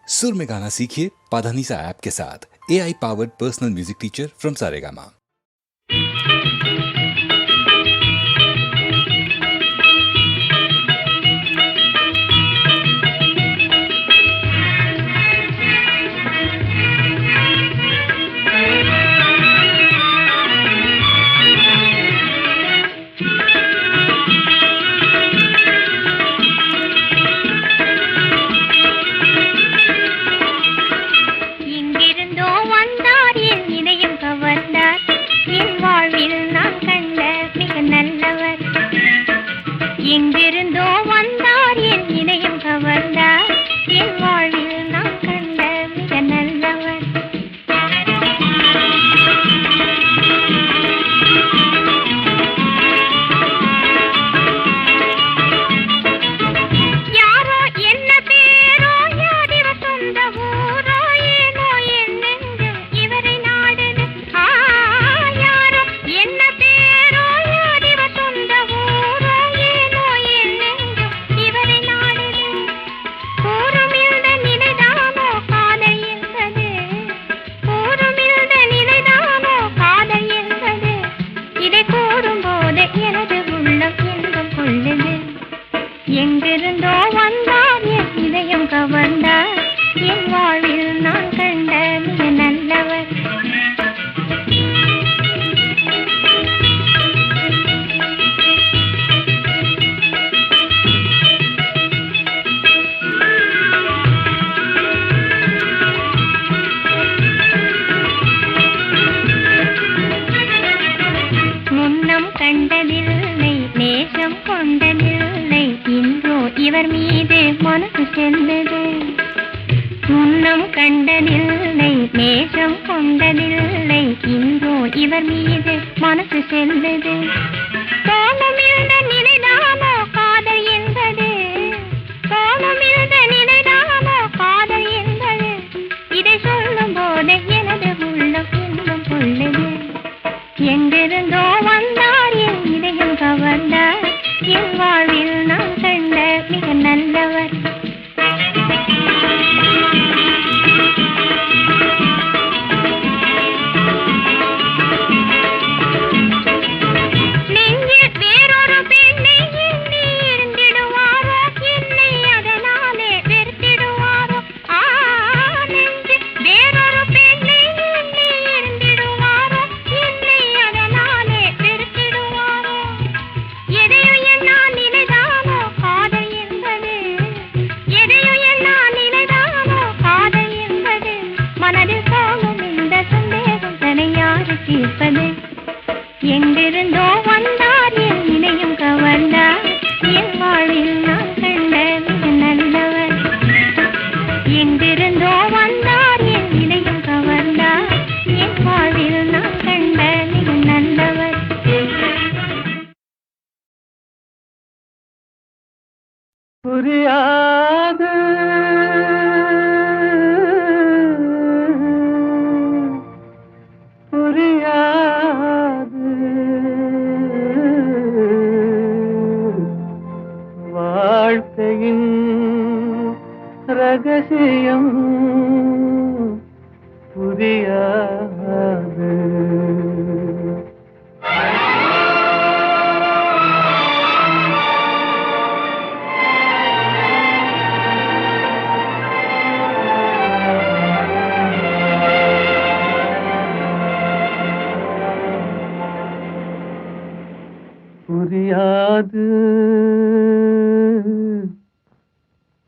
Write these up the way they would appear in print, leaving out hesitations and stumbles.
सुर में गाना सीखिए पाधानीसा ऐप के साथ। AI powered personal music teacher from Saregama.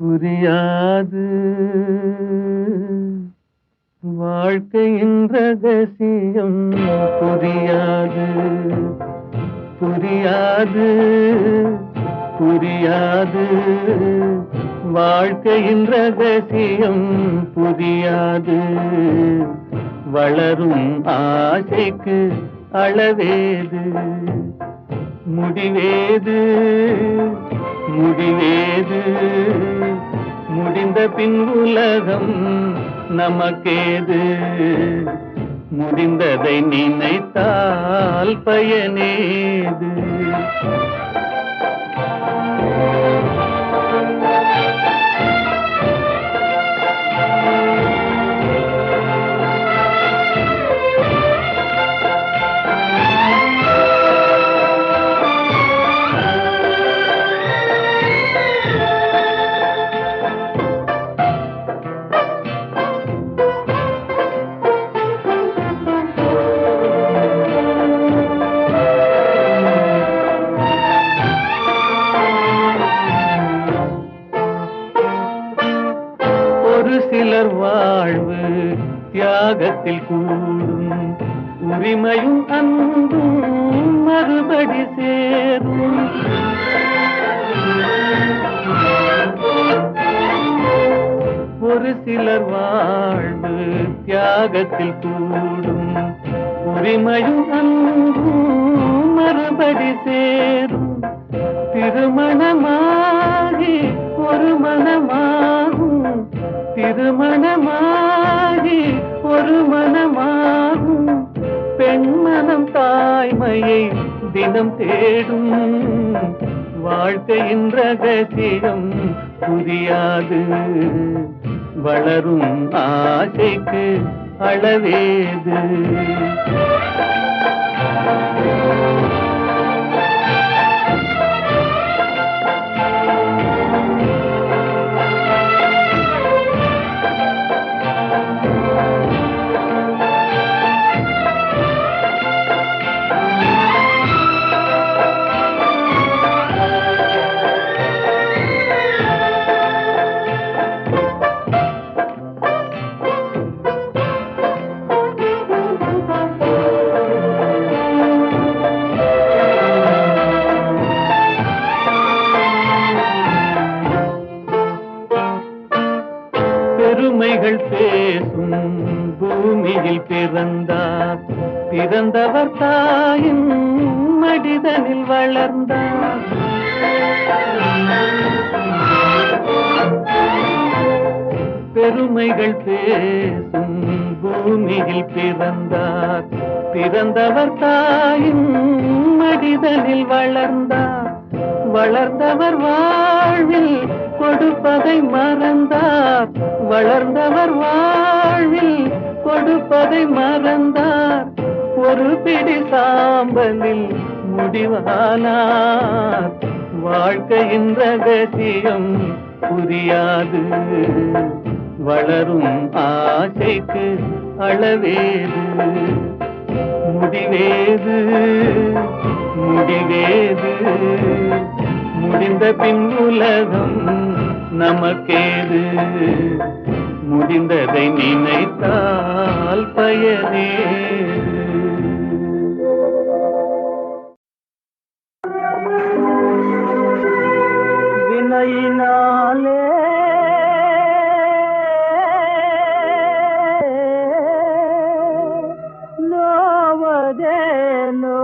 புரியாது வாழ்க்கையின் ரகசியம் புரியாது புரியாது புரியாது வாழ்க்கையின் ரகசியம் புரியாது வளரும் ஆசைக்கு அளவேது முடிவேது முடிவேது முடிந்த பின் உலகம் நமக்கேது முடிந்ததை நினைத்தால் பயனேது ஒரு சிலர் வாழ்வு தியாகத்தில் கூடும், உரிமையும் அன்பும் மறுபடி சேரும். ஒரு சிலர் வாழ்வு தியாகத்தில் கூடும், உரிமையும் அன்பும் மறுபடி சேரும். திருமணமாகி ஒரு மனமாகும், திருமணமாகி ஒரு மனமாகும். பெண்மனம் தாய்மையை தினம் தேடும், வாழ்க்கையின் ரகசியம் புரியாது. வளரும் ஆசைக்கு அளவேது. பெருமைகள் பேசும் பூமியில் பிறந்தார், பிறந்தவர் தாயின் மடிதனில் வளர்ந்தார். பெருமைகள் பேசும் பூமியில் பிறந்தார், பிறந்தவர் தாயின் மடிதனில் வளர்ந்தார். வளர்ந்தவர் வாழ்வில் கொடுப்பதை மறந்தார், வளர்ந்தவர் வாழ்வில் கொடுப்பதை மறந்தார். ஒரு பிடி சாம்பலில் முடிவானார், வாழ்க்கையின் ரகசியம் புரியாது. வளரும் ஆசைக்கு அளவேது, முடிவேது முடிவேது. முடிந்த பின் உலகம் நமக்கேது, முடிந்ததை நினைத்தால் பயனேது. வினையினாலே நோவதேனோ,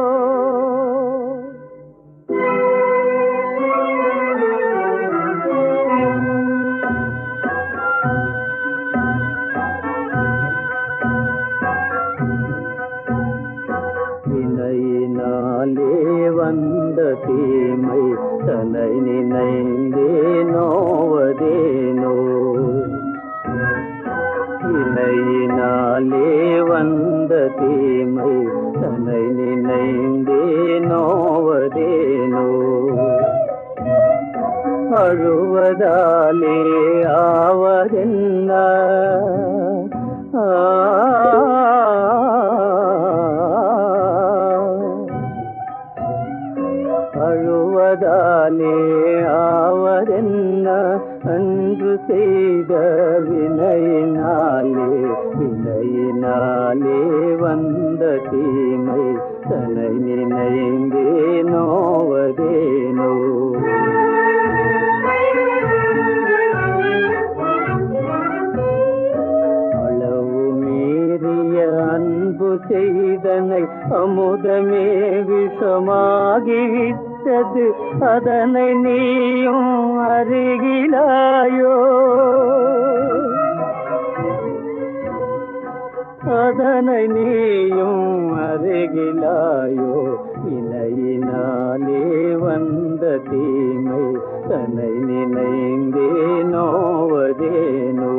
வந்த தீமை தன்னை நினைந்தே நோவதேனோ. இணையினாலே வந்த தீமை தன்னை நினைந்தே நோவதேனோ. அழுவதாலே ஆவதென்ன, அழுவதாலே ஆவதென்ன. அன்று செய்த வினையினாலே, வினையினாலே வந்த தீமை தன்னை நினைந்தே நோவதேனோ. அளவு மீறிய அன்பு செய்தனை அமுதமே விஷமாகிவிட்டது, அதனை நீயும் அறிகிலாயோ. அதனை நீயும் அறிகிலாயோ. இணையினாலே வந்த தீமை தன்னை நினைந்தே நோவதேனோ.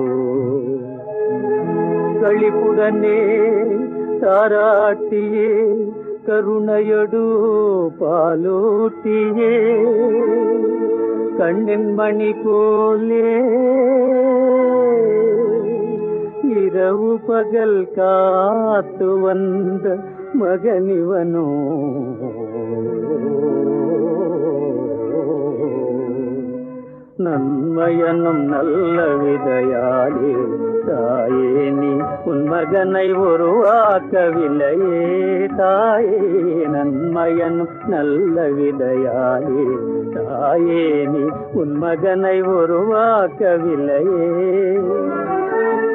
களிப்புடனே தாராட்டியே கருணையொடு பாலூட்டியே, கண்ணின் மணி போலே இரவு பகல் காத்து வந்த மகனிவனோ. நன்மையனும் நல்ல விதையாலே தாயே நீ உன் மகனை உருவாக்கவில்லையே தாயே நன்மையனும் நல்ல விதையாலே தாயே நீ உன் மகனை உருவாக்கவில்லையே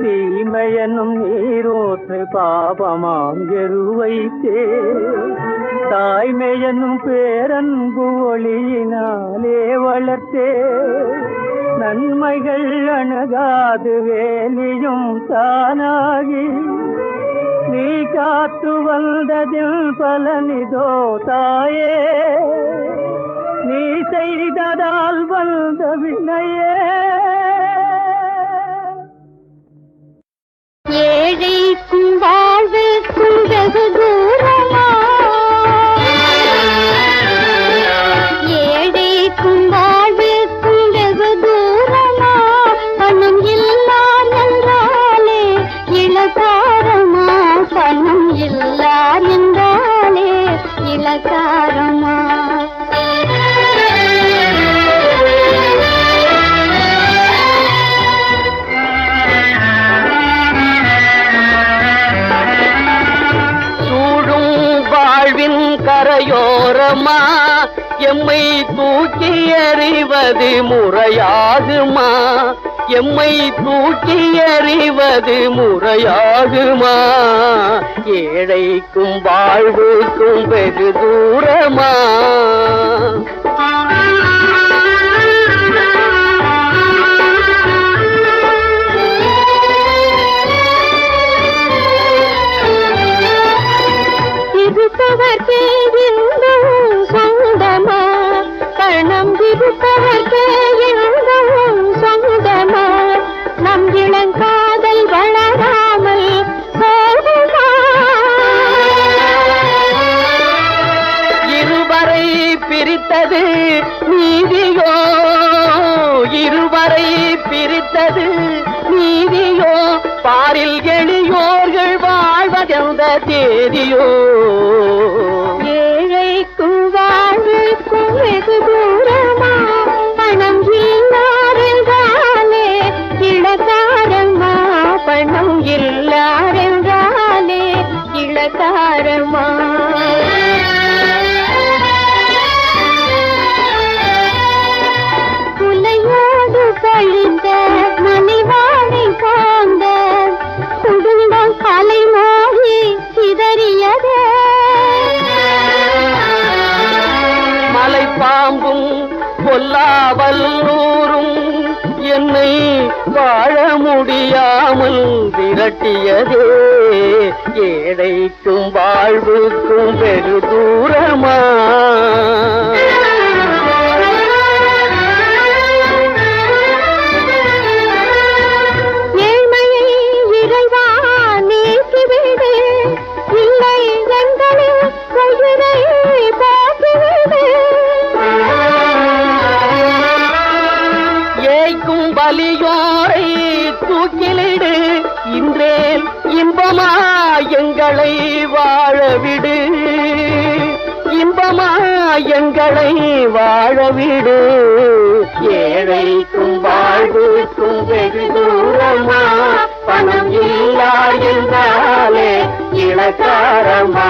தீமையனும் நீரோற்று பாபமாம் எருவைத்தே தாய்மையனும் பேரன்பு ஒளியினாலே வளர்த்தே நன்மைகள் அணுகாது வேலியும் தானாகி நீ காத்து வந்ததில் பலனிதோ தாயே நீ செய்ததால் வந்த வினையே ஏழைக்கும் வாழ்வுக்கும் வெகு தூரமா ஏழைக்கும் வாழ்வுக்கும் வெகு தூரமா பணம் இல்லார் என்றாலே இளக்காரமா பணம் இல்லார் என்றாலே இளக்காரமா கரையோரமா எம்மை தூக்கி எறிவது முறையாகுமா எம்மை தூக்கி எறிவது முறையாகுமா ஏழைக்கும் வாழ்வுக்கும் வெகு தூரமா இருப்பவர்க்கே இன்பம் சொந்தமா பணம் இருப்பவர்க்கே இன்பம் சொந்தமா நம் இளங்காதல் வளராமல் போகுமா இருவரை பிரித்தது நீதியோ இருவரை பிரித்தது நீதியோ பாரில் எளியோர்கள் வாழ்வதெந்த தேதியோ ஏழைக்கும் வாழ்வுக்கும் வெகு தூரமா பணம் இல்லார் என்றாலே இளக்காரமா பணம் இல்லார் என்றாலே இளக்காரமா குலையோடு கழிந்த மணிவாணி காந்த குடும்பம் கலை மோகி சிதறியதே மலைப்பாம்பும் கொல்லாவல்லூரும் என்னை வாழ முடியாமல் விரட்டியதே ஏழைக்கும் வாழ்வுக்கும் வெகு தூரமா பலியோரை தூக்கிலிடு இன்றேல் இன்பமா எங்களை வாழவிடு இன்பமா எங்களை வாழவிடு ஏழைக்கும் வாழ்வுக்கும் வெகு தூரமா பணம் இல்லா என்றாலே இளக்காரமா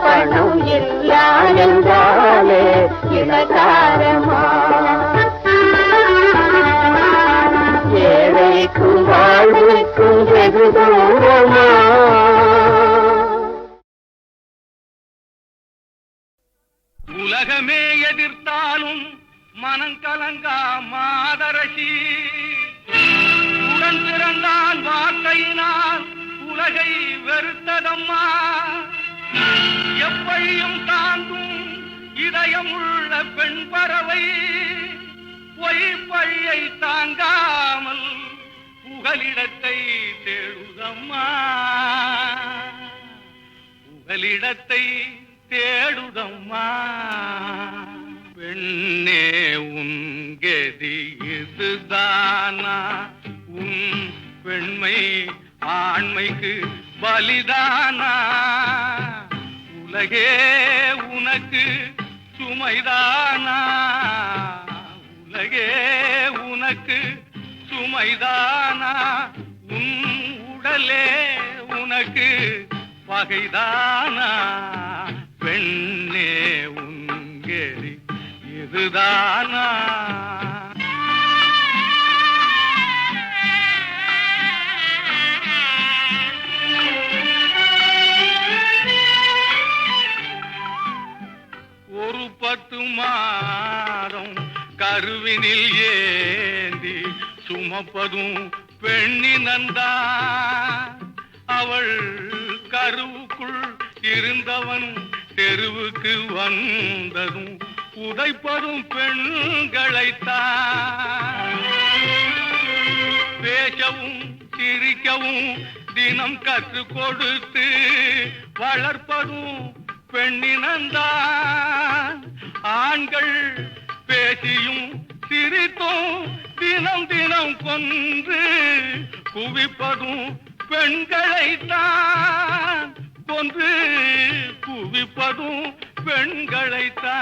பணம் இல்லா என்றாலே இளக்காரமா ஏழைக்கும் வாழ்வுக்கும் வெகு தூரமா உலகமே எதிர்த்தாலும் மனம் கலங்கா மாதரசி உடன் பிறந்தான் வார்த்தையினால் உலகை வெறுத்ததம்மா எப்படியும் தாங்கும் இதயமுள்ள பெண் பறவை பொய்ப்பழியை தாங்காமல் புகலிடத்தை தேடுதம்மா புகலிடத்தை தேடுதம்மா பெண்ணே உன் கதி இதுதானா உன் பெண்மை ஆண்மைக்கு பலிதானா உலகே உனக்கு சுமைதானா உலகே உனக்கு சுமைதானா உன் உடலே உனக்கு பகைதானா பெண்ணே உங்கேரி இதுதானா ஒரு 10 மாதம் கருவினில் ஏந்தி சுமப்பதும் பெண்ணினந்தா அவள் கருவுக்குள் இருந்தவன் தெருவுக்கு வந்ததும் உதைப்பதும் பெண்களைத்தான் பேசவும் சிரிக்கவும் தினம் கற்றுக் கொடுத்து வளர்ப்பதும் பெண்ணினந்தான் ஆண்கள் பேசியும் சிரித்தும் தினம் தினம் கொன்று குவிப்பதும் பெண்களைத்தான் கொன்று குவிப்பதும் பெண்களைத்தான்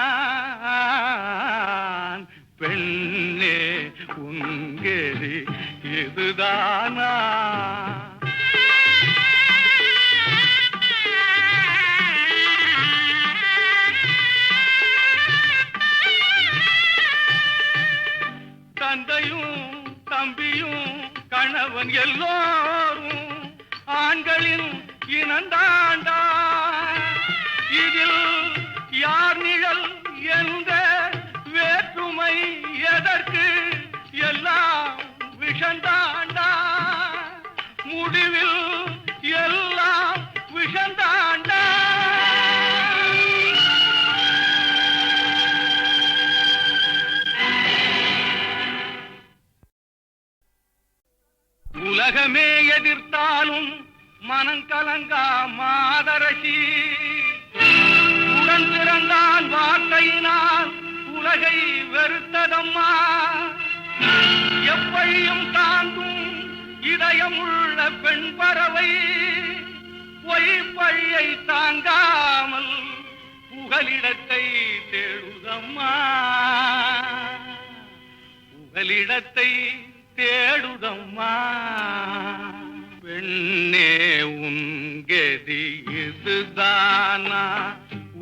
பெண்ணே உங்கேரி இதுதானா தந்தையும் தம்பியும் கணவன் எல்லோரும் ஆண்களின் இனந்தாண்டா இதில் யார் நிழல் என்ற வேற்றுமை எதற்கு எல்லாம் விஷந்தாண்டா முடிவில் எல்லாம் விஷந்தாண்டா உலகமே எதிர்த்தாலும் மனம் கலங்கா மாதரசி உடன் பிறந்தான் வார்த்தையினால் உலகை வெறுத்ததம்மா எப்படியும் தாங்கும் இதயமுள்ள பெண் பறவை பொய்ப்பழியை தாங்காமல் புகலிடத்தை தேடுதம்மா புகலிடத்தை தேடுதம்மா பெண்ணே உங்கெதி இதுதானா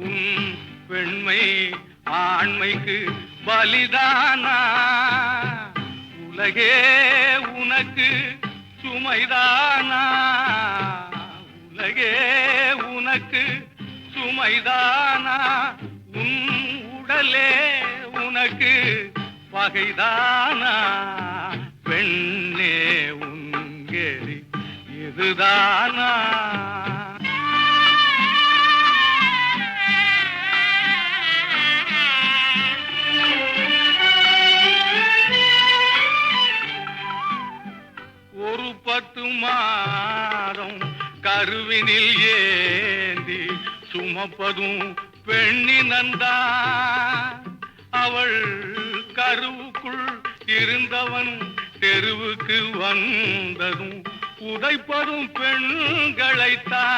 உன் பெண்மை ஆண்மைக்கு பலிதானா உலகே உனக்கு சுமைதானா உலகே உனக்கு சுமைதானா உன் உடலே உனக்கு பகைதானா பெண்ணே உங்கேரி இதுதானா ஒரு 10 மாதம் கருவினில் ஏந்தி சுமப்பதும் பெண்ணினந்தா அவள் கருவுக்குள் இருந்தவன் தெருவுக்கு வந்ததும் உதைப்பதும் பெண்களைத்தான்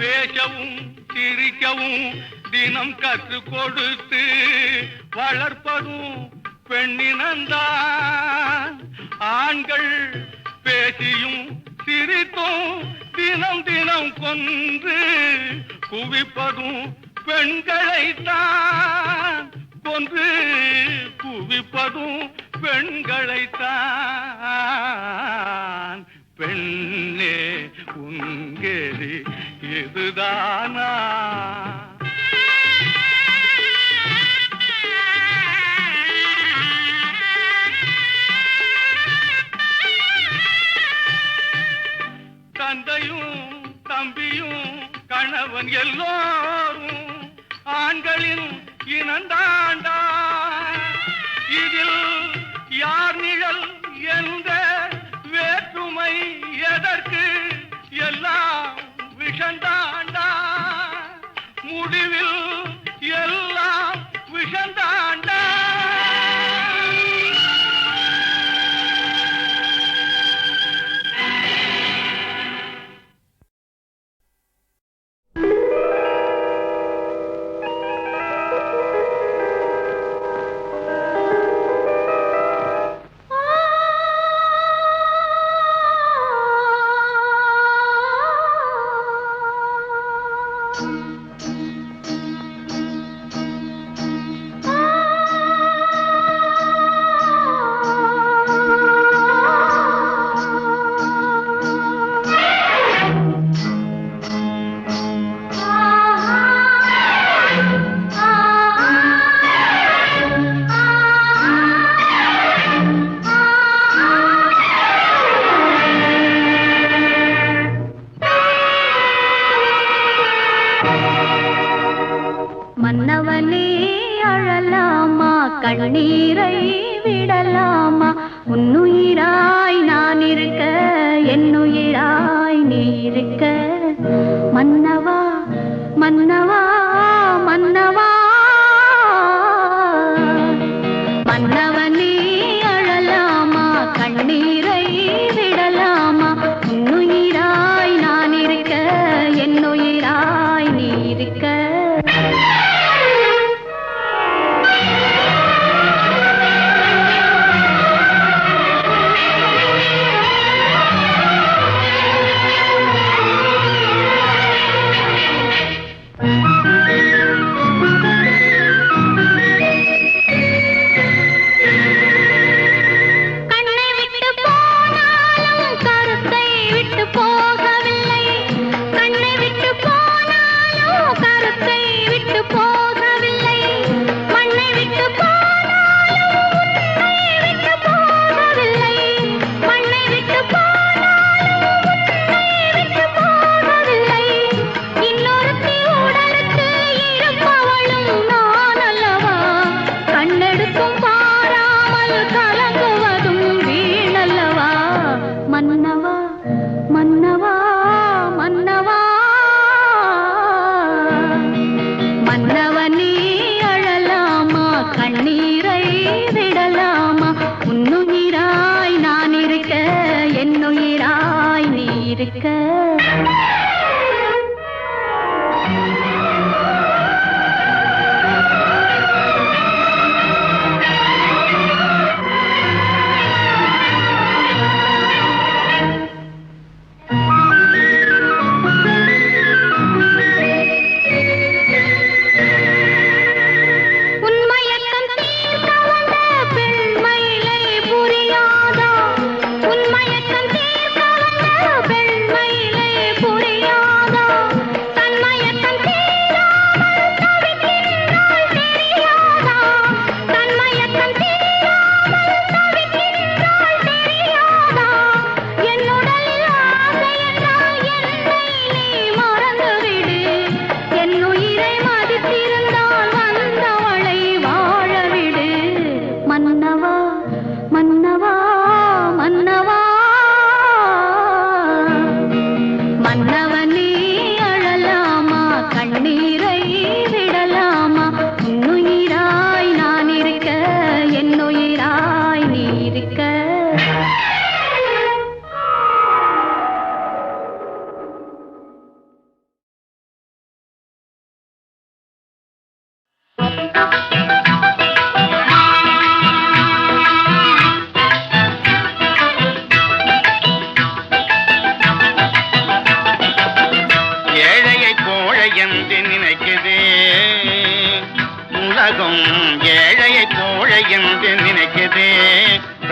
பேசவும் சிரிக்கவும் தினம் கற்றுக் கொடுத்து வளர்ப்பதும் பெண்ணினந்தான் ஆண்கள் பேசியும் சிரித்தும் தினம் தினம் கொன்று குவிப்பதும் பெண்களைத்தான் கொன்று குவிப்பதும் பெண்களைத்தான் பெண்ணே உங்கேரி இதுதானா தந்தையும் தம்பியும் கணவன் எல்லோரும் ஆண்களின் இனந்தாண்டா இதில் யார் நிழல் என்ற வேற்றுமை எதற்கு எல்லாம் விஷந்தாண்டா முடிவில் எல்லாம் விஷந்தாண்டா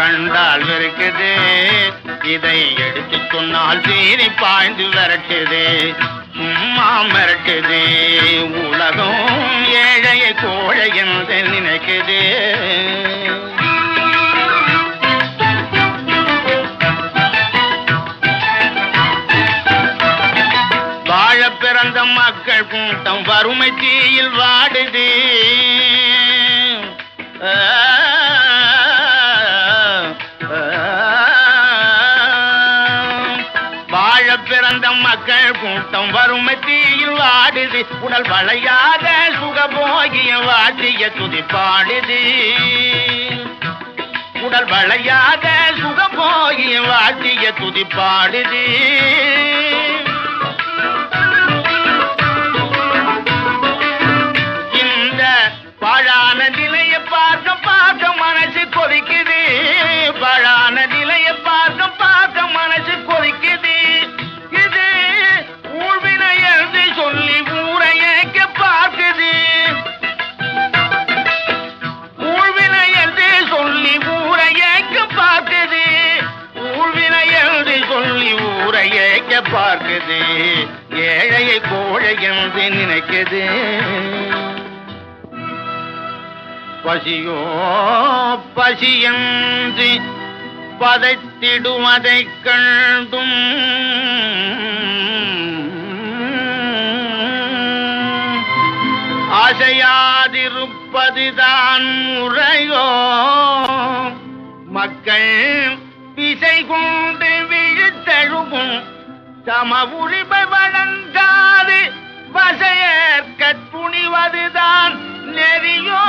கண்டால் வெறுக்குது, இதை எடுத்து சொன்னால் சீறி பாய்ந்து விரட்டுது, சும்மா மிரட்டுது. உலகம் ஏழையை கோழை என்று நினைக்குது. வாழ பிறந்த மக்கள் கூட்டம் வறுமை தீயில் வாடுது. வாழ பிறந்த மக்கள் கூட்டம் வறுமை தீயில் வாடுது. உடல் வளையாத சுகபோகிய வாட்டிய துதிப்பாடுது. உடல் வளையாத சுகபோகிய வாட்டிய துதிப்பாடுது. பழான நிலைய பார்க்க பார்க்க மனசு கொதிக்குது. பழான நிலைய பார்க்க பார்க்க மனசு கொதிக்குது. இது ஊழ்வினை என்று சொல்லி ஊரை ஏக்க பார்க்குது. ஊழ்வினை என்று சொல்லி ஊரை ஏக்க பார்க்குது. ஊழ்வினை என்று சொல்லி ஊரை ஏக்க பார்க்குது. ஏழையை கோழை என்று நினைக்குது. பசியோ பசியன்றி பதைத்திடுவதைக் கண்டும் ஆசையாதிருப்பதுதான் முறையோ. மக்கள் பிசை கொண்டு விழுத்தழுவும் சம உரிமை வழங்காது வசையேற்க துணிவதுதான் நெறியோ.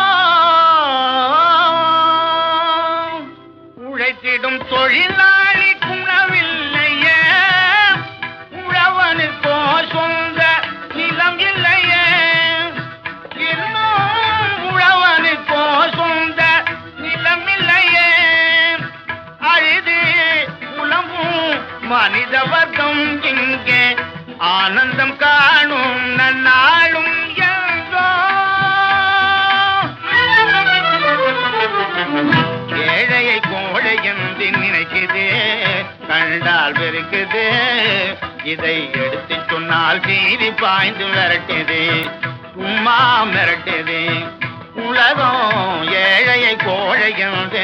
உழைத்திடும் தொழிலாளி குணவில்லையே, உழவனுக்கோ சொந்த நிலம் இல்லையே. இன்னும் உழவனுக்கோ சொந்த நிலம் இல்லையே. அழுது உலம்பும் மனித வர்க்கம் இங்கே ஆனந்தம் காணும் நன்னாளும் எங்கோ. ஏழையை கோழை என்று நினைக்குது, கண்டால் வெறுக்குது. இதை எடுத்து சொன்னால் சீறி பாய்ந்து விரட்டுது, சும்மா மிரட்டுது. உலகம் ஏழையை கோழை என்று